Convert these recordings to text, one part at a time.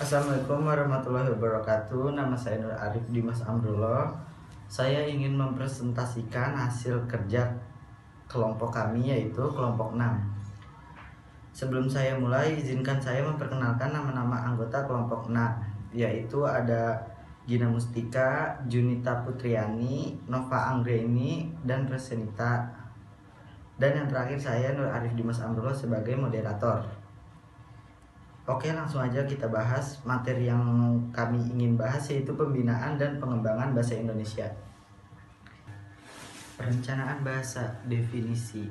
Assalamualaikum warahmatullahi wabarakatuh. Nama saya Nur Arif Dimas Amrullah. Saya ingin mempresentasikan hasil kerja kelompok kami, yaitu kelompok 6. Sebelum saya mulai, izinkan saya memperkenalkan nama-nama anggota kelompok 6, yaitu ada Gina Mustika, Junita Putriani, Nova Anggreni, dan Resenita. Dan yang terakhir saya Nur Arif Dimas Amrullah sebagai moderator. Oke, langsung aja kita bahas materi yang kami ingin bahas, yaitu pembinaan dan pengembangan bahasa Indonesia. Perencanaan bahasa. Definisi.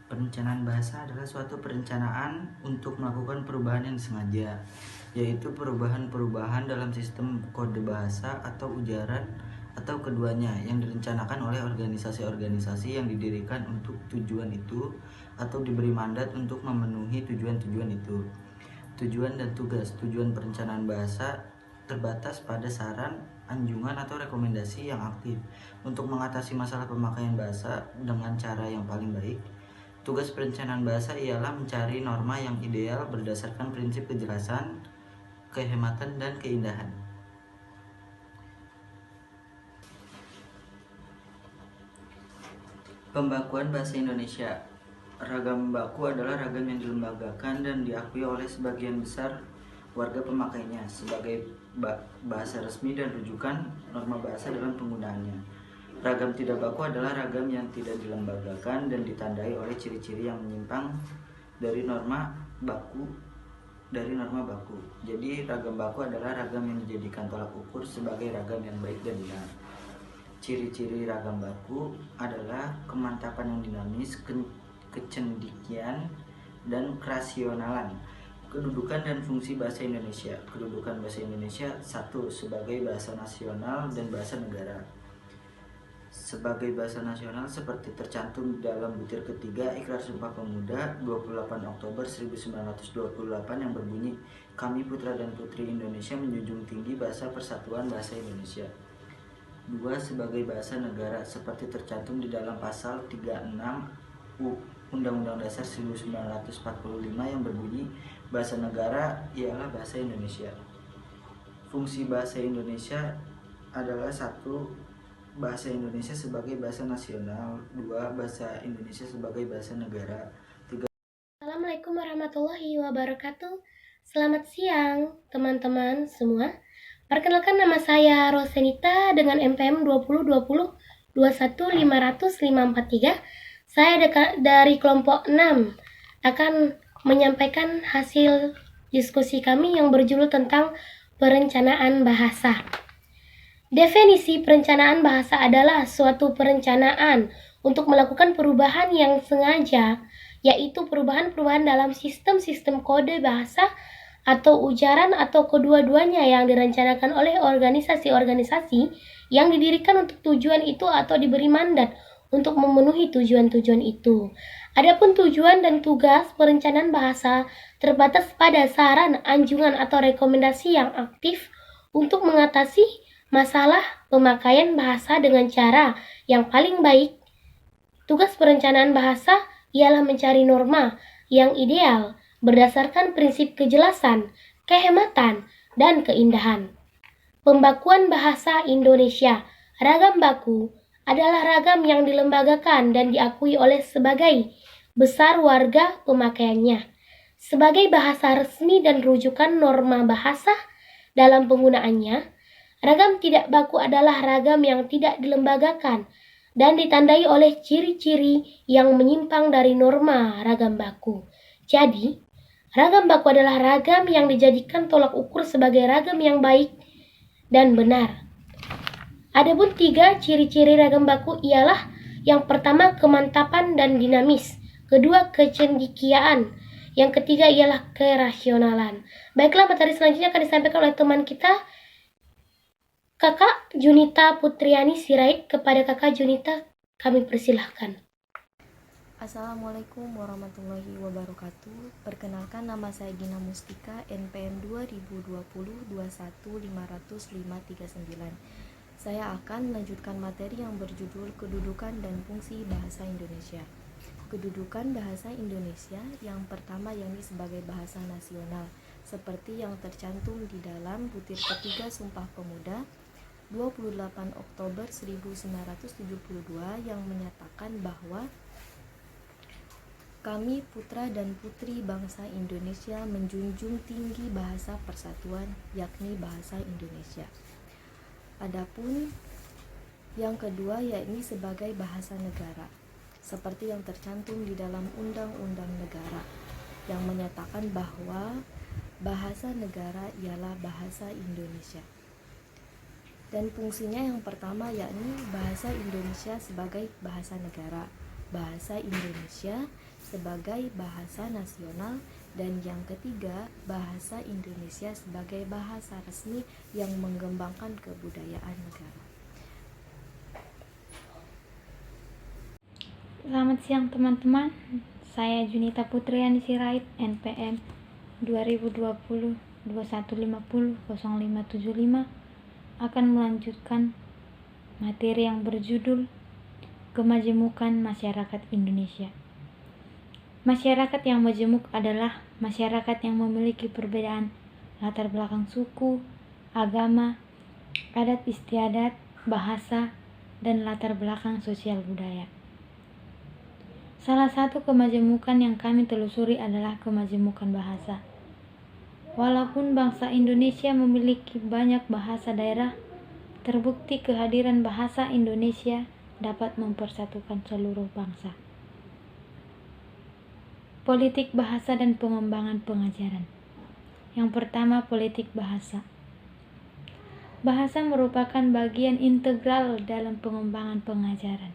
Perencanaan bahasa adalah suatu perencanaan untuk melakukan perubahan yang disengaja, yaitu perubahan-perubahan dalam sistem kode bahasa atau ujaran atau keduanya yang direncanakan oleh organisasi-organisasi yang didirikan untuk tujuan itu atau diberi mandat untuk memenuhi tujuan-tujuan itu. Tujuan dan tugas. Tujuan perencanaan bahasa terbatas pada saran, anjungan, atau rekomendasi yang aktif untuk mengatasi masalah pemakaian bahasa dengan cara yang paling baik. Tugas perencanaan bahasa ialah mencari norma yang ideal berdasarkan prinsip kejelasan, kehematan, dan keindahan. Pembakuan bahasa Indonesia. Ragam baku adalah ragam yang dilembagakan dan diakui oleh sebagian besar warga pemakainya sebagai bahasa resmi dan rujukan norma bahasa dalam penggunaannya. Ragam tidak baku adalah ragam yang tidak dilembagakan dan ditandai oleh ciri-ciri yang menyimpang dari norma baku. Jadi ragam baku adalah ragam yang dijadikan tolak ukur sebagai ragam yang baik dan benar. Ciri-ciri ragam baku adalah kemantapan yang dinamis, kecendikian, dan kerasionalan. Kedudukan dan fungsi bahasa Indonesia. Kedudukan bahasa Indonesia: 1. Sebagai bahasa nasional dan bahasa negara. Sebagai bahasa nasional seperti tercantum dalam butir ketiga Ikrar Sumpah Pemuda 28 Oktober 1928 yang berbunyi, "Kami putra dan putri Indonesia menjunjung tinggi bahasa persatuan bahasa Indonesia." 2. Sebagai bahasa negara seperti tercantum di dalam pasal 36 Undang-Undang Dasar 1945 yang berbunyi, bahasa negara ialah bahasa Indonesia. Fungsi bahasa Indonesia adalah: 1. Bahasa Indonesia sebagai bahasa nasional. 2. Bahasa Indonesia sebagai bahasa negara. 3. Assalamualaikum warahmatullahi wabarakatuh. Selamat siang teman-teman semua. Perkenalkan, nama saya Rosenita dengan NPM 2020 2150543. Saya dari kelompok 6 akan menyampaikan hasil diskusi kami yang berjudul tentang perencanaan bahasa. Definisi perencanaan bahasa adalah suatu perencanaan untuk melakukan perubahan yang sengaja, yaitu perubahan-perubahan dalam sistem-sistem kode bahasa atau ujaran atau kedua-duanya yang direncanakan oleh organisasi-organisasi yang didirikan untuk tujuan itu atau diberi mandat untuk memenuhi tujuan-tujuan itu. Adapun tujuan dan tugas perencanaan bahasa terbatas pada saran, anjungan, atau rekomendasi yang aktif untuk mengatasi masalah pemakaian bahasa dengan cara yang paling baik. Tugas perencanaan bahasa ialah mencari norma yang ideal berdasarkan prinsip kejelasan, kehematan, dan keindahan. Pembakuan bahasa Indonesia. Ragam baku adalah ragam yang dilembagakan dan diakui oleh sebagai besar warga pemakaiannya sebagai bahasa resmi dan rujukan norma bahasa dalam penggunaannya. Ragam tidak baku adalah ragam yang tidak dilembagakan dan ditandai oleh ciri-ciri yang menyimpang dari norma ragam baku. Jadi, ragam baku adalah ragam yang dijadikan tolak ukur sebagai ragam yang baik dan benar. Adapun 3 ciri-ciri ragam baku ialah: yang pertama, kemantapan dan dinamis. Kedua, kecendikiaan. Yang ketiga ialah kerasionalan. Baiklah, materi selanjutnya akan disampaikan oleh teman kita, Kakak Junita Putriani Sirait. Kepada Kakak Junita kami persilahkan. Assalamualaikum warahmatullahi wabarakatuh. Perkenalkan, nama saya Gina Mustika, NPM 2020 2150539. Saya akan melanjutkan materi yang berjudul Kedudukan dan Fungsi Bahasa Indonesia. Kedudukan bahasa Indonesia: yang pertama, yakni sebagai bahasa nasional. seperti yang tercantum di dalam butir ketiga Sumpah Pemuda 28 Oktober 1972 yang menyatakan bahwa kami putra dan putri bangsa Indonesia menjunjung tinggi bahasa persatuan, yakni bahasa Indonesia. Adapun yang kedua yakni sebagai bahasa negara, seperti yang tercantum di dalam Undang-Undang Negara yang menyatakan bahwa bahasa negara ialah bahasa Indonesia. Dan fungsinya yang pertama yakni bahasa Indonesia sebagai bahasa negara, bahasa Indonesia sebagai bahasa nasional, dan yang ketiga bahasa Indonesia sebagai bahasa resmi yang mengembangkan kebudayaan negara. Selamat siang teman-teman, saya Junita Putriani Sirait, NPM 2020 2150 0575 akan melanjutkan materi yang berjudul Kemajemukan Masyarakat Indonesia. Masyarakat yang majemuk adalah masyarakat yang memiliki perbedaan latar belakang suku, agama, adat istiadat, bahasa, dan latar belakang sosial budaya. Salah satu kemajemukan yang kami telusuri adalah kemajemukan bahasa. Walaupun bangsa Indonesia memiliki banyak bahasa daerah, terbukti kehadiran bahasa Indonesia dapat mempersatukan seluruh bangsa. Politik bahasa dan pengembangan pengajaran. Yang pertama, politik bahasa. Bahasa merupakan bagian integral dalam pengembangan pengajaran,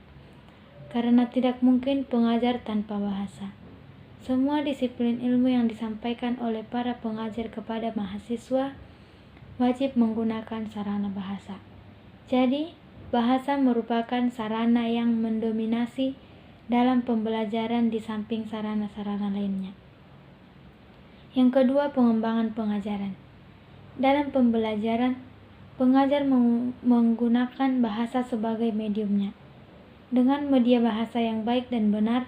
karena tidak mungkin pengajar tanpa bahasa. Semua disiplin ilmu yang disampaikan oleh para pengajar kepada mahasiswa wajib menggunakan sarana bahasa. Jadi, bahasa merupakan sarana yang mendominasi dalam pembelajaran di samping sarana-sarana lainnya. Yang kedua, pengembangan pengajaran. Dalam pembelajaran, pengajar menggunakan bahasa sebagai mediumnya. Dengan media bahasa yang baik dan benar,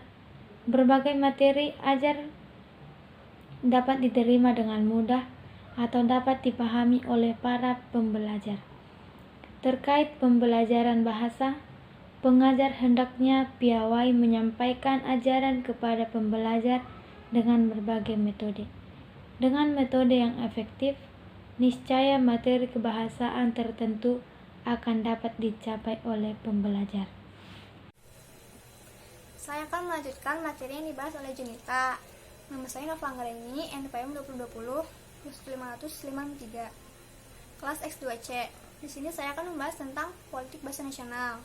berbagai materi ajar dapat diterima dengan mudah atau dapat dipahami oleh para pembelajar. Terkait pembelajaran bahasa, pengajar hendaknya piawai menyampaikan ajaran kepada pembelajar dengan berbagai metode. Dengan metode yang efektif, niscaya materi kebahasaan tertentu akan dapat dicapai oleh pembelajar. Saya akan melanjutkan materi yang dibahas oleh Junita. Nama saya Nova Anggreni, NPM 2020 553, kelas X2C. Di sini saya akan membahas tentang politik bahasa nasional.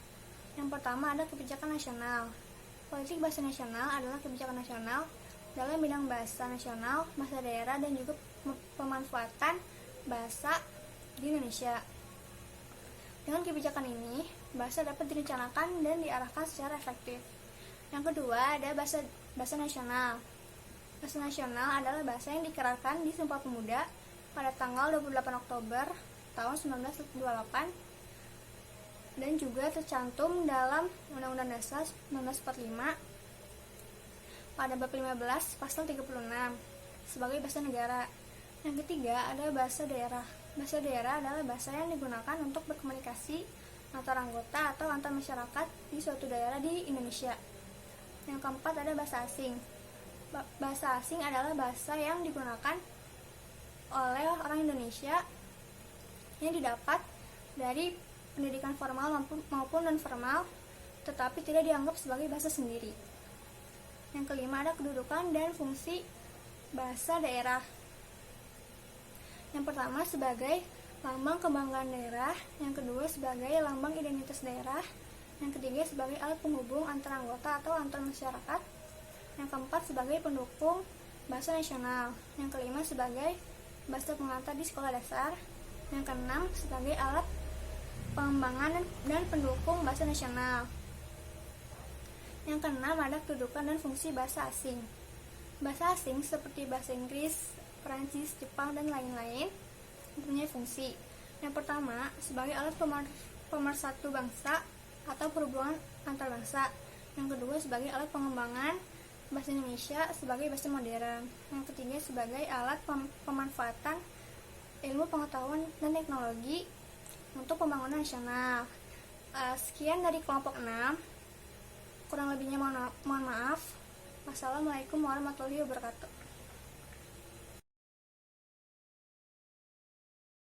Yang pertama ada kebijakan nasional. Politik bahasa nasional adalah kebijakan nasional dalam bidang bahasa nasional, bahasa daerah, dan juga pemanfaatan bahasa di Indonesia. Dengan kebijakan ini, bahasa dapat direncanakan dan diarahkan secara efektif. Yang kedua ada bahasa nasional. Bahasa nasional adalah bahasa yang dikerarkan di Sumpah Pemuda pada tanggal 28 Oktober tahun 1948 dan juga tercantum dalam Undang-Undang Dasar 1945 pada bab 15 pasal 36 sebagai bahasa negara. Yang ketiga ada bahasa daerah. Bahasa daerah adalah bahasa yang digunakan untuk berkomunikasi antar anggota atau antar masyarakat di suatu daerah di Indonesia. Yang keempat ada bahasa asing. Bahasa asing adalah bahasa yang digunakan oleh orang Indonesia yang didapat dari pendidikan formal maupun non-formal, tetapi tidak dianggap sebagai bahasa sendiri. Yang kelima ada kedudukan dan fungsi bahasa daerah. Yang pertama sebagai lambang kebanggaan daerah, yang kedua sebagai lambang identitas daerah, yang ketiga sebagai alat penghubung antar anggota atau antar masyarakat, yang keempat sebagai pendukung bahasa nasional, yang kelima sebagai bahasa pengantar di sekolah dasar, yang keenam sebagai alat pengembangan dan pendukung bahasa nasional. Yang keenam ada kedudukan dan fungsi bahasa asing. Bahasa asing seperti bahasa Inggris, Perancis, Jepang, dan lain-lain mempunyai fungsi. Yang pertama sebagai alat pemersatu bangsa atau perhubungan antar bangsa. Yang kedua sebagai alat pengembangan bahasa Indonesia sebagai bahasa modern. Yang ketiga sebagai alat pemanfaatan ilmu pengetahuan dan teknologi untuk pembangunan nasional. Sekian dari kelompok 6. Kurang lebihnya mohon maaf. Wassalamualaikum warahmatullahi wabarakatuh.